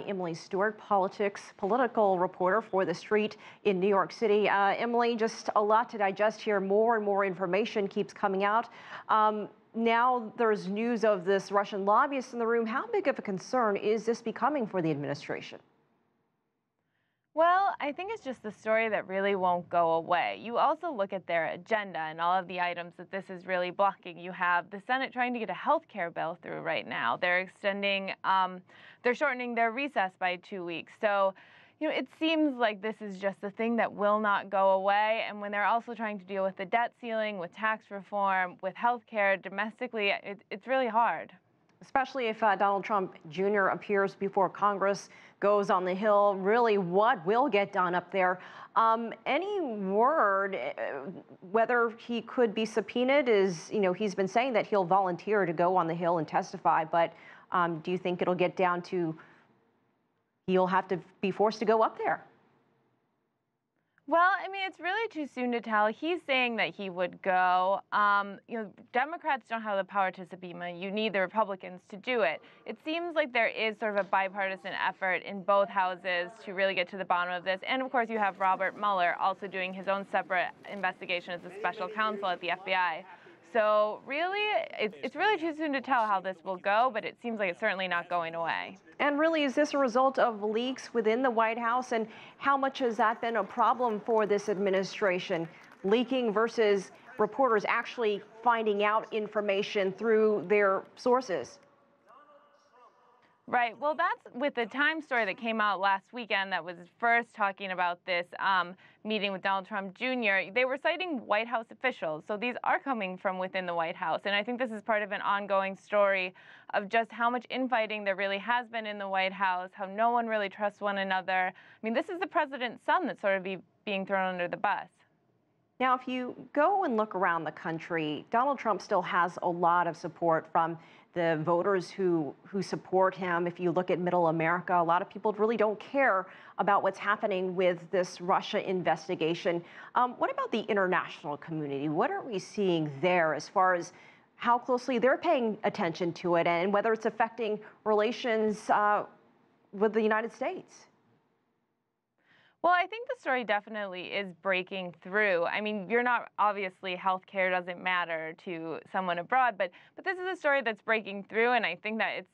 Emily Stewart, political reporter for The Street in New York City. Emily, just a lot to digest here. More and more information keeps coming out. Now there's news of this Russian lobbyist in the room. How big of a concern is this becoming for the administration? Well, I think it's just the story that really won't go away. You also look at their agenda and all of the items that this is really blocking. You have the Senate trying to get a health care bill through right now. They're shortening their recess by 2 weeks. So, it seems like this is just a thing that will not go away. And when they're also trying to deal with the debt ceiling, with tax reform, with health care domestically, it's really hard. Especially if Donald Trump Jr. appears before Congress, goes on the Hill. Really, what will get done up there? Any word whether he could be subpoenaed? He's been saying that he'll volunteer to go on the Hill and testify, but do you think it'll get down to he'll have to be forced to go up there? Well, it's really too soon to tell. He's saying that he would go. Democrats don't have the power to subpoena. You need the Republicans to do it. It seems like there is sort of a bipartisan effort in both houses to really get to the bottom of this. And of course, you have Robert Mueller also doing his own separate investigation as a special counsel at the FBI. So really, it's really too soon to tell how this will go, but it seems like it's certainly not going away. And really, is this a result of leaks within the White House? And how much has that been a problem for this administration? Leaking versus reporters actually finding out information through their sources? Right. Well, that's with the Times story that came out last weekend that was first talking about this meeting with Donald Trump Jr. They were citing White House officials. So these are coming from within the White House. And I think this is part of an ongoing story of just how much infighting there really has been in the White House, how no one really trusts one another. This is the president's son that's sort of being thrown under the bus. Now, if you go and look around the country, Donald Trump still has a lot of support from the voters who support him. If you look at middle America, a lot of people really don't care about what's happening with this Russia investigation. What about the international community? What are we seeing there as far as how closely they're paying attention to it and whether it's affecting relations with the United States? Well, I think the story definitely is breaking through. You're not, obviously, healthcare doesn't matter to someone abroad, but this is a story that's breaking through, and I think that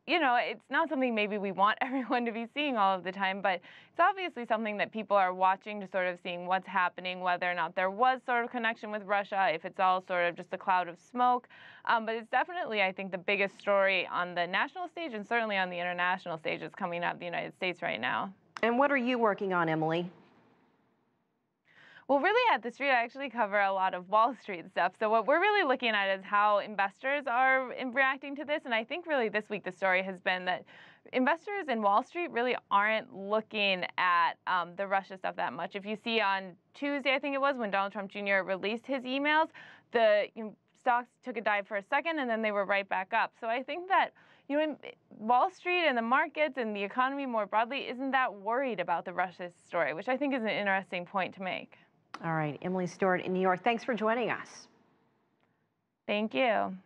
it's not something maybe we want everyone to be seeing all of the time, but it's obviously something that people are watching to sort of seeing what's happening, whether or not there was sort of connection with Russia, if it's all sort of just a cloud of smoke. But it's definitely, I think, the biggest story on the national stage and certainly on the international stage is coming out of the United States right now. And what are you working on, Emily? Well, really at The Street, I actually cover a lot of Wall Street stuff. So what we're really looking at is how investors are reacting to this. And I think really this week the story has been that investors in Wall Street really aren't looking at the Russia stuff that much. If you see on Tuesday, I think it was, when Donald Trump Jr. released his emails, the stocks took a dive for a second and then they were right back up. So I think that Wall Street and the markets and the economy more broadly isn't that worried about the Russia story, which I think is an interesting point to make. All right, Emily Stewart in New York, thanks for joining us. Thank you.